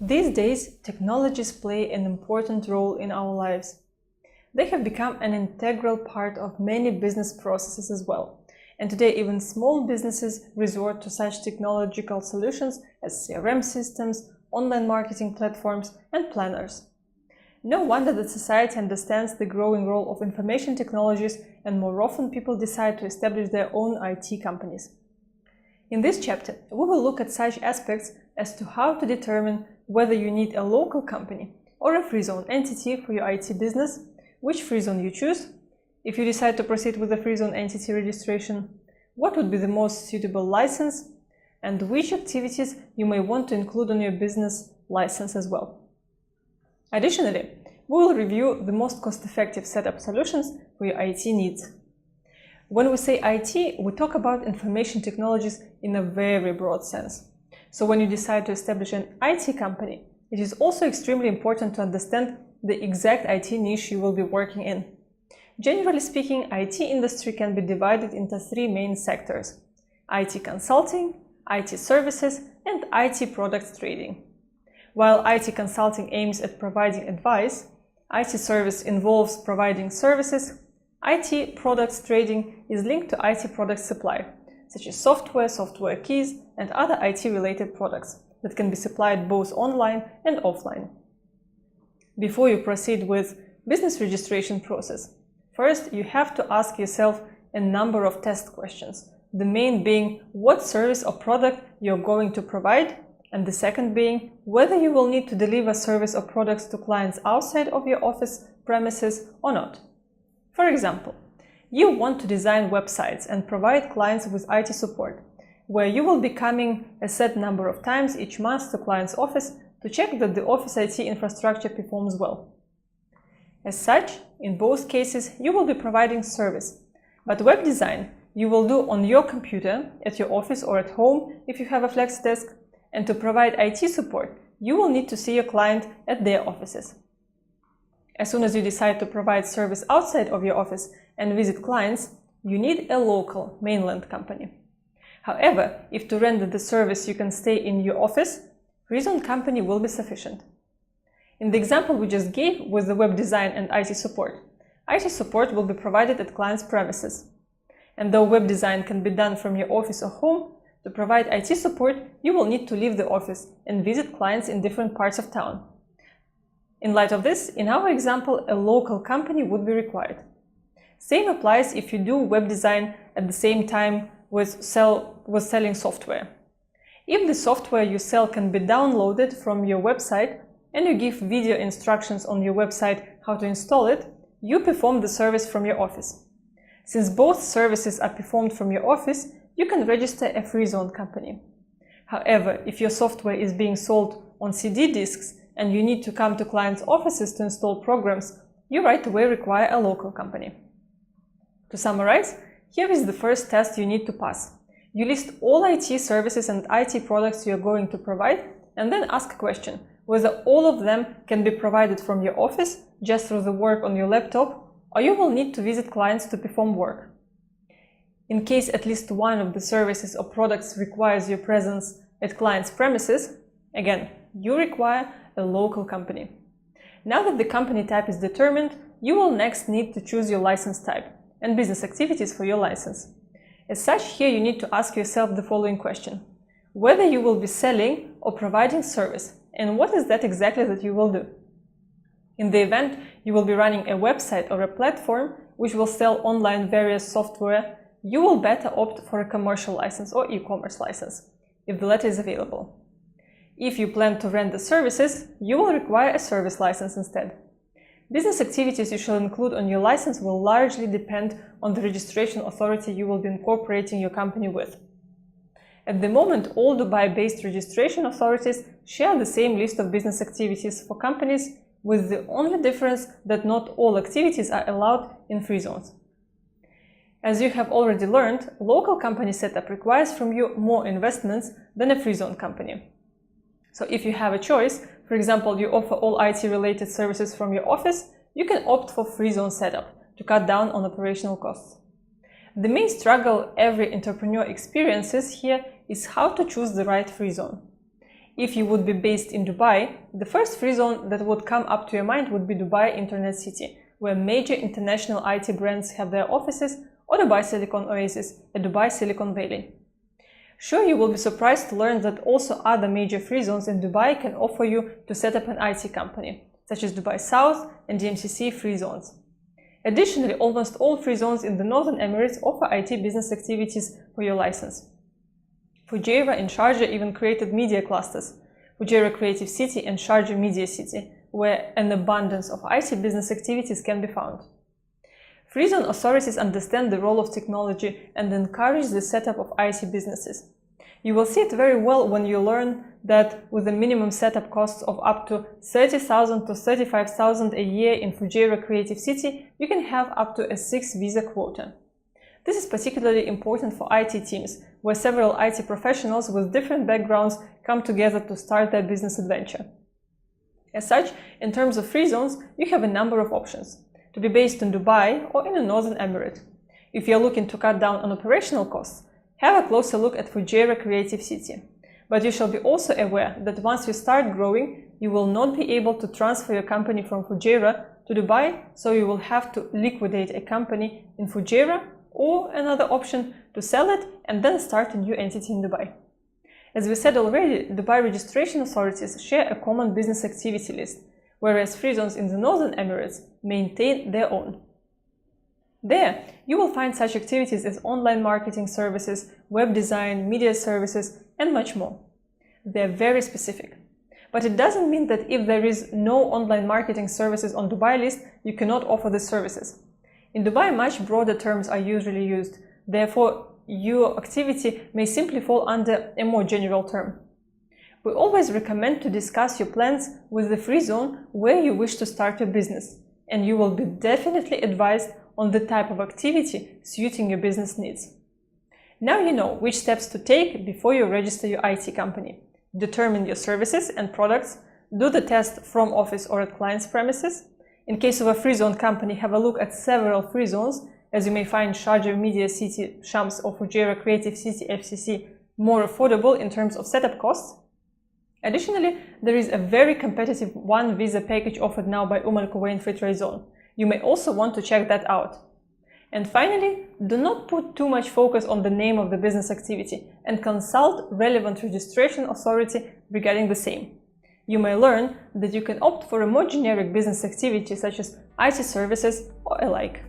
These days, technologies play an important role in our lives. They have become an integral part of many business processes as well. And today, even small businesses resort to such technological solutions as CRM systems, online marketing platforms, and planners. No wonder that society understands the growing role of information technologies, and more often people decide to establish their own IT companies. In this chapter, we will look at such aspects as to how to determine whether you need a local company or a free zone entity for your IT business, which free zone you choose, if you decide to proceed with the free zone entity registration, what would be the most suitable license, and which activities you may want to include on your business license as well. Additionally, we will review the most cost-effective setup solutions for your IT needs. When we say IT, we talk about information technologies in a very broad sense. So when you decide to establish an IT company, it is also extremely important to understand the exact IT niche you will be working in. Generally speaking, IT industry can be divided into three main sectors: IT consulting, IT services, and IT products trading. While IT consulting aims at providing advice, IT service involves providing services, IT products trading is linked to IT product supply, such as software keys, and other IT-related products that can be supplied both online and offline. Before you proceed with business registration process, first you have to ask yourself a number of test questions. The main being what service or product you're going to provide, and the second being whether you will need to deliver service or products to clients outside of your office premises or not. For example, you want to design websites and provide clients with IT support, where you will be coming a set number of times each month to client's office to check that the office IT infrastructure performs well. As such, in both cases, you will be providing service, but web design you will do on your computer, at your office or at home if you have a flex desk, and to provide IT support, you will need to see your client at their offices. As soon as you decide to provide service outside of your office and visit clients, you need a local mainland company. However, if to render the service you can stay in your office, free zone company will be sufficient. In the example we just gave with the web design and IT support will be provided at client's premises. And though web design can be done from your office or home, to provide IT support, you will need to leave the office and visit clients in different parts of town. In light of this, in our example, a local company would be required. Same applies if you do web design at the same time with selling software. If the software you sell can be downloaded from your website and you give video instructions on your website how to install it, you perform the service from your office. Since both services are performed from your office, you can register a free zone company. However, if your software is being sold on CD disks and you need to come to clients' offices to install programs, you right away require a local company. To summarize, here is the first test you need to pass. You list all IT services and IT products you are going to provide, and then ask a question whether all of them can be provided from your office just through the work on your laptop, or you will need to visit clients to perform work. In case at least one of the services or products requires your presence at client's premises, again, you require a local company. Now that the company type is determined, you will next need to choose your license type and business activities for your license. As such, here you need to ask yourself the following question: whether you will be selling or providing service, and what is that exactly that you will do? In the event you will be running a website or a platform which will sell online various software, you will better opt for a commercial license or e-commerce license, if the latter is available. If you plan to rent the services, you will require a service license instead. Business activities you shall include on your license will largely depend on the registration authority you will be incorporating your company with. At the moment, all Dubai-based registration authorities share the same list of business activities for companies, with the only difference that not all activities are allowed in free zones. As you have already learned, local company setup requires from you more investments than a free zone company. So if you have a choice, for example, you offer all IT-related services from your office, you can opt for free zone setup to cut down on operational costs. The main struggle every entrepreneur experiences here is how to choose the right free zone. If you would be based in Dubai, the first free zone that would come up to your mind would be Dubai Internet City, where major international IT brands have their offices, or Dubai Silicon Oasis, at Dubai Silicon Valley. Sure, you will be surprised to learn that also other major free zones in Dubai can offer you to set up an IT company, such as Dubai South and DMCC free zones. Additionally, almost all free zones in the Northern Emirates offer IT business activities for your license. Fujairah and Sharjah even created media clusters, Fujairah Creative City and Sharjah Media City, where an abundance of IT business activities can be found. Free zone authorities understand the role of technology and encourage the setup of IT businesses. You will see it very well when you learn that with the minimum setup costs of up to 30,000 to 35,000 a year in Fujairah Creative City, you can have up to a 6 visa quota. This is particularly important for IT teams, where several IT professionals with different backgrounds come together to start their business adventure. As such, in terms of free zones, you have a number of options: to be based in Dubai or in a Northern Emirate. If you're looking to cut down on operational costs, have a closer look at Fujairah Creative City. But you shall be also aware that once you start growing, you will not be able to transfer your company from Fujairah to Dubai, so you will have to liquidate a company in Fujairah, or another option, to sell it and then start a new entity in Dubai. As we said already, Dubai registration authorities share a common business activity list, whereas free zones in the Northern Emirates maintain their own. There, you will find such activities as online marketing services, web design, media services, and much more. They're very specific. But it doesn't mean that if there is no online marketing services on Dubai list, you cannot offer the services. In Dubai, much broader terms are usually used. Therefore, your activity may simply fall under a more general term. We always recommend to discuss your plans with the free zone where you wish to start your business, and you will be definitely advised on the type of activity suiting your business needs. Now you know which steps to take before you register your IT company. Determine your services and products, do the test from office or at client's premises. In case of a free zone company, have a look at several free zones, as you may find Sharjah Media City, Shams, or Fujairah Creative City, FCC, more affordable in terms of setup costs. Additionally, there is a very competitive one visa package offered now by Al Quwain Free Trade Zone. You may also want to check that out. And finally, do not put too much focus on the name of the business activity and consult relevant registration authority regarding the same. You may learn that you can opt for a more generic business activity such as IT services or alike.